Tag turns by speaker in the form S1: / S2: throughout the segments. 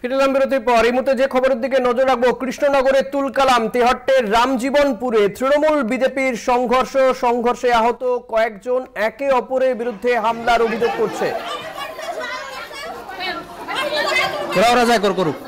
S1: ফিরলাম বিরতির পর। এই মুহূর্তে যে খবরের দিকে নজর রাখবো, কৃষ্ণনগরের তুলকালাম তেহট্টের রামজীবনপুরে তৃণমূল বিজেপির সংঘর্ষে আহত কয়েকজন একে অপরের বিরুদ্ধে হামলার অভিযোগ করছে। করুক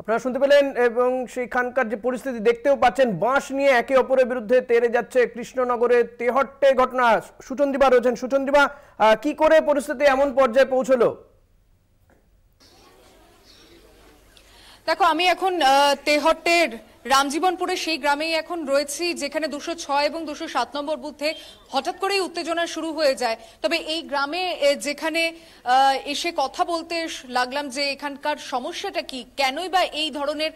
S1: আপনারা শুনতে পেলেন এবং সেখানকার যে পরিস্থিতি দেখতেও পাচ্ছেন, বাঁশ নিয়ে একে অপরের বিরুদ্ধে তেড়ে যাচ্ছে কৃষ্ণনগরের তেহট্টে ঘটনা। সুচন্দ্রিমা রয়েছেন। সুচন্দ্রিমা, কি করে পরিস্থিতি এমন পর্যায়ে পৌঁছলো?
S2: দেখো, আমি এখন তেহট্টের রামজীবনপুরে সেই গ্রামেই এখন রয়েছি, যেখানে 206 এবং 207 নম্বর বুথে হঠাৎ করেই উত্তেজনা শুরু হয়ে যায়। তবে এই গ্রামে যেখানে এসে কথা বলতে লাগলাম যে এখানকার সমস্যাটা কি, কেনই বা এই ধরনের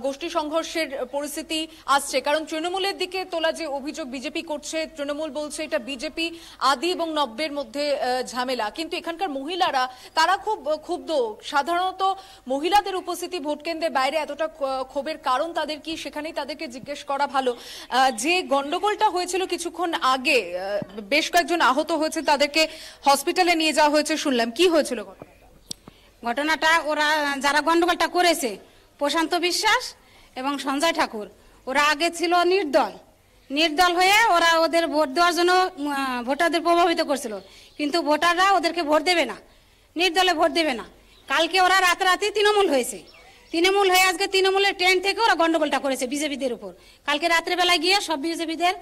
S2: গোষ্ঠী সংঘর্ষের পরিস্থিতি আসছে। কারণ তৃণমূলের দিকে তোলা যে অভিযোগ বিজেপি করছে, তৃণমূল বলছে এটা বিজেপি আদি এবং নব্যের মধ্যে ঝামেলা। কিন্তু এখানকার মহিলারা তারা খুব ক্ষুব্ধ। সাধারণত মহিলাদের উপস্থিতি ভোটকেন্দ্রের বাইরে এতটা ক্ষোভের কারণ তাদের কি, সেখানেই তাদেরকে জিজ্ঞেস করা ভালো। যে গন্ডগোলটা হয়েছিল কিছুক্ষণ আগে, বেশ কয়েকজন আহত হয়েছে, তাদেরকে হসপিটালে নিয়ে যাওয়া হয়েছে শুনলাম। কি হয়েছিল
S3: ঘটনাটা? ওরা যারা গন্ডগোলটা করেছে, প্রশান্ত বিশ্বাস এবং সঞ্জয় ঠাকুর, ওরা আগে ছিল নির্দল হয়ে ওরা ওদের ভোট দেওয়ার জন্য ভোটারদের প্রভাবিত করছিল। কিন্তু ভোটাররা ওদেরকে ভোট দেবে না, নির্দলে ভোট দেবে না। কালকে ওরা রাতারাতি তৃণমূল হয়ে আজকে তৃণমূলের ট্রেন থেকে ওরা গন্ডগোলটা করেছে বিজেপিদের উপর। কালকে রাত্রেবেলায় গিয়ে সব বিজেপিদের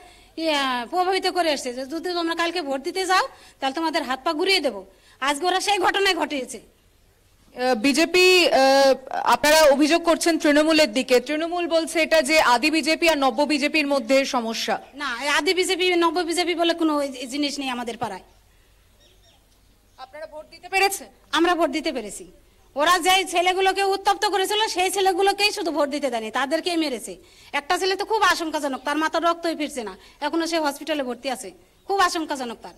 S3: প্রভাবিত করে এসছে যে যদি তোমরা কালকে ভোট দিতে যাও তাহলে তোমাদের হাত পা ঘুরিয়ে দেবো। আজকে ওরা সেই ঘটনায় ঘটিয়েছে।
S2: বিজেপি, আপনারা অভিযোগ করছেন তৃণমূলের দিকে, তৃণমূল বলছে এটা যে আদি বিজেপি আর নব্য বিজেপির মধ্যে সমস্যা।
S3: না, আদি বিজেপি নব্য বিজেপি বলে কোনো জিনিস নেই আমাদের পাড়ায়।
S2: আপনারা ভোট দিতে পেরেছেন?
S3: আমরা ভোট দিতে পেরেছি। ওরা যে ছেলেগুলোকে উত্তপ্ত করেছিল সেই ছেলেগুলোকেই শুধু ভোট দিতে দেয়নি, তাদেরকেই মেরেছে। একটা ছেলে তো খুব আশঙ্কাজনক, তার মাথার রক্তই ফিরছে না, এখনো সে হসপিটালে ভর্তি আছে। খুব আশঙ্কাজনক তার,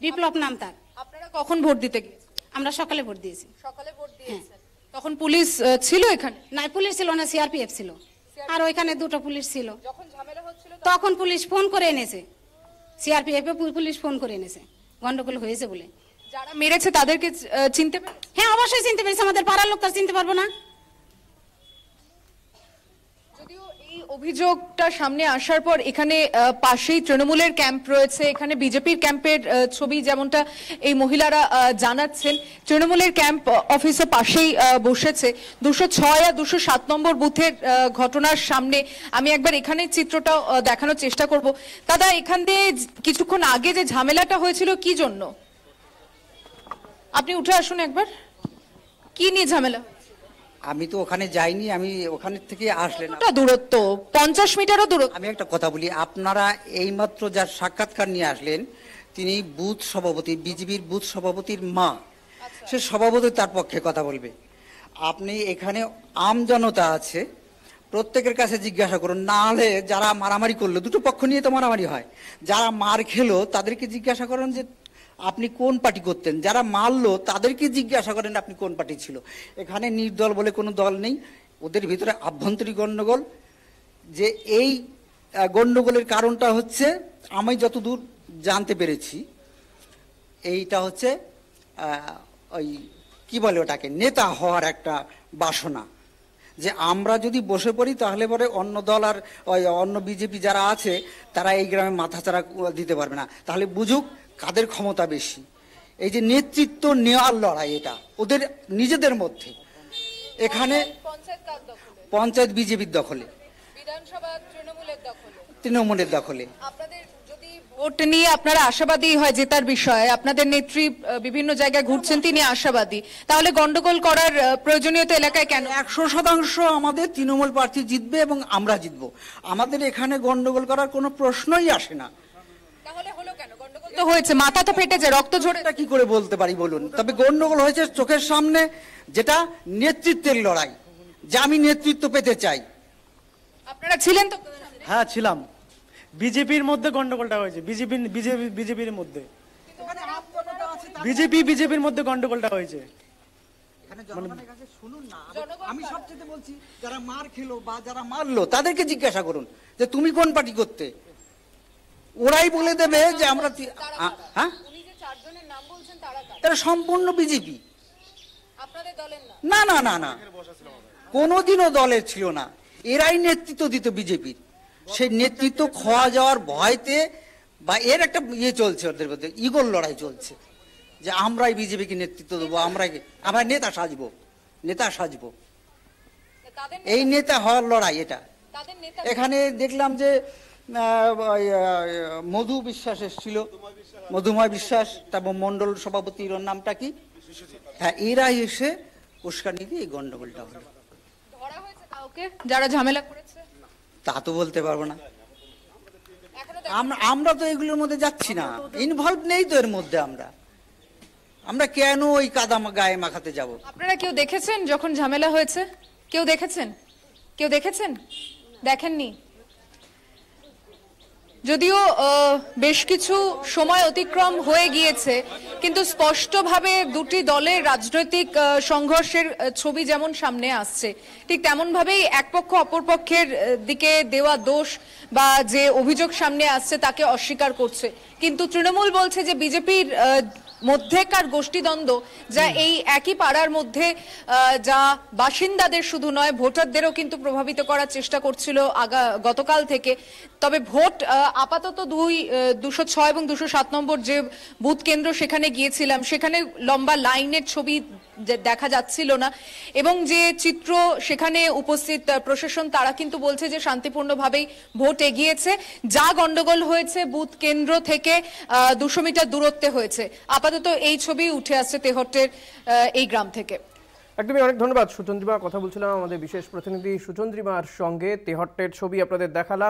S3: বিপ্লব নাম তার।
S2: আপনারা কখন ভোট দিতে গিয়েছেন?
S3: আমরা সকালে ভোট দিয়েছি।
S2: সকালে ভোট দিয়েছেন? তখন পুলিশ ছিল এখানে?
S3: না, পুলিশ ছিল না, সিআরপিএফ ছিল। আর ওইখানে দুটো পুলিশ ছিল।
S2: যখন ঝামেলা হচ্ছিল
S3: তখন পুলিশ ফোন করে এনেছে, সিআরপিএফ পুলিশ ফোন করে এনেছে গন্ডগোল হয়েছে বলে।
S2: যারা মেরেছে তাদেরকে চিনতে পেরেছে?
S3: হ্যাঁ, অবশ্যই চিনতে পেরেছে। আমাদের পাড়ার লোক তার চিনতে পারবো না?
S2: যদিও এই অভিযোগটা সামনে আসার পর এখানে পাশেই তৃণমূলের ক্যাম্প রয়েছে, এখানে বিজেপির ক্যাম্পের ছবি যেমনটা এই মহিলারা জানাচ্ছেন, তৃণমূলের ক্যাম্প অফিসের পাশেই বসেছে। 206 আর 207 নম্বর বুথের ঘটনার সামনে আমি একবার এখানে চিত্রটা দেখানোর চেষ্টা করব। দাদা, এখান দিয়ে কিছুক্ষণ আগে যে ঝামেলাটা হয়েছিল কি জন্য? আপনি উঠে আসুন একবার। কি নিয়ে ঝামেলা?
S4: আমি তো ওখানে যাইনি, আমি ওখানে থেকে আসলেন।
S2: দূরত্ব 50 মিটারও দূরত্ব।
S4: আমি একটা কথা বলি, আপনারা এইমাত্র যার সাক্ষাৎকার নিয়ে আসলেন তিনি বুথ সভাপতি, বিজেপির বুথ সভাপতির মা। সে সভাপতি তার পক্ষে কথা বলবে। আপনি এখানে আমজনতা আছে, প্রত্যেকের কাছে জিজ্ঞাসা করুন। না হলে যারা মারামারি করলো, দুটো পক্ষ নিয়ে তো মারামারি হয়, যারা মার খেলো তাদেরকে জিজ্ঞাসা করেন যে আপনি কোন পার্টি করতেন, যারা মারলো তাদেরকে জিজ্ঞাসা করেন আপনি কোন পার্টি ছিল। এখানে নির্দল বলে কোনো দল নেই, ওদের ভিতরে আভ্যন্তরীণ গণ্ডগোল। যে এই গণ্ডগোলের কারণটা হচ্ছে, আমি যতদূর জানতে পেরেছি, এইটা হচ্ছে ওই কি বলে ওটাকে, নেতা হওয়ার একটা বাসনা। যে আমরা যদি বসে পড়ি তাহলে পরে অন্য দল আর ওই অন্য বিজেপি যারা আছে তারা এই গ্রামে মাথাচাড়া দিতে পারবে না। তাহলে বুঝুক কাদের ক্ষমতা বেশি। এই যে নেতৃত্ব নেওয়ার লড়াই, এটা ওদের নিজেদের মধ্যে। এখানে পঞ্চায়েত বিজেপির দখলে,
S2: বিধানসভা
S4: তৃণমূলের দখলে।
S2: আপনাদের যদি ভোট নিয়ে আপনারা আশাবাদী হয় জেতার বিষয়ে, আপনাদের নেত্রী বিভিন্ন জায়গায় ঘুরছেন, তিনি আশাবাদী, তাহলে গন্ডগোল করার প্রয়োজনীয়তা এলাকায় কেন?
S4: 100% আমাদের তৃণমূল প্রার্থী জিতবে এবং আমরা জিতবো। আমাদের এখানে গন্ডগোল করার কোনো প্রশ্নই আসে না।
S2: তাহলে হলো কেন গন্ডগোল? তো হয়েছে, মাথা তো ফেটেছে, রক্ত ঝরে।
S4: এটা কি করে বলতে পারি বলুন? তবে গন্ডগোল হয়েছে চোখের সামনে, যেটা নেতৃত্বের লড়াই, যে আমি নেতৃত্ব পেতে চাই।
S2: আপনারা ছিলেন তো?
S5: হ্যাঁ ছিলাম। বিজেপির মধ্যে গন্ডগোলটা হয়েছে, বিজেপির মধ্যে, বিজেপির মধ্যে গন্ডগোলটা হয়েছে।
S4: শুনুন না, আমি সবচেয়ে বলছি যারা মার খেলো বা যারা মারলো তাদেরকে জিজ্ঞাসা করুন যে তুমি কোন পার্টি করতে, ওরাই বলে দেবে যে আমরা। হ্যাঁ, তারা সম্পূর্ণ বিজেপি, না না না না, কোনোদিনও দলের ছিল না, এরাই নেতৃত্ব দিত বিজেপির। সেই নেতৃত্ব খোয়া যাওয়ার ভয়তে বা এর একটা ইয়ে চলছে, ওদের মধ্যে ইগোর লড়াই চলছে যে আমরাই বিজেপিকে নেতৃত্ব দেবো, আমরা নেতা সাজবো। এই নেতা হওয়ার লড়াই এটা। এখানে দেখলাম যে মধু বিশ্বাস এসেছিল, মধুময় বিশ্বাস, তারপর মন্ডল সভাপতির ওর নামটা কি, হ্যাঁ, এরাই এসে উস্কানি দিয়ে এই গন্ডগোলটা হলো।
S2: যারা ঝামেলা করেছে
S4: তা তো বলতে পারবো না, আমরা তো এগুলোর মধ্যে যাচ্ছি না, ইনভলভ নেই তো এর মধ্যে। আমরা কেন ওই কাদা গায়ে মাখাতে যাব?
S2: আপনারা কেউ দেখেছেন যখন ঝামেলা হয়েছে? কেউ দেখেছেন? দেখেননি? যদিও বেশ কিছু সময় অতিক্রম হয়ে গিয়েছে, কিন্তু স্পষ্টভাবে দুটি দলের রাজনৈতিক সংঘর্ষের ছবি যেমন সামনে আসছে, ঠিক তেমন ভাবেই এক পক্ষ অপর পক্ষের দিকে দেওয়া দোষ বা যে অভিযোগ সামনে আসছে তাকে অস্বীকার করছে। কিন্তু তৃণমূল বলছে যে বিজেপির মধ্যেকার গোষ্ঠীদ্বন্দ্ব, যা এই একই পাড়ার মধ্যে যা বাসিন্দাদের শুধু নয় ভোটারদেরও কিন্তু প্রভাবিত করার চেষ্টা করছিল গতকাল থেকে। তবে ভোট আপাতত 206 এবং 207 নম্বর যে বুথ কেন্দ্র সেখানে গিয়েছিলাম, সেখানে লম্বা লাইনের ছবি দেখা যাচ্ছিল না, এবং যে চিত্র সেখানে উপস্থিত প্রশাসন তারা কিন্তু বলছে যে শান্তিপূর্ণভাবেই ভোট এগিয়েছে। যা গন্ডগোল হয়েছে বুথ কেন্দ্র থেকে 200 মিটার দূরত্বে হয়েছে। আপাতত এই ছবি উঠে আসছে তেহট্টের এই গ্রাম থেকে।
S1: একদমই, অনেক ধন্যবাদ সুচন্দ্রিমা। কথা বলছিলাম আমাদের বিশেষ প্রতিনিধি সুচন্দ্রিমার সঙ্গে, তেহট্টের ছবি আপনাদের দেখালাম।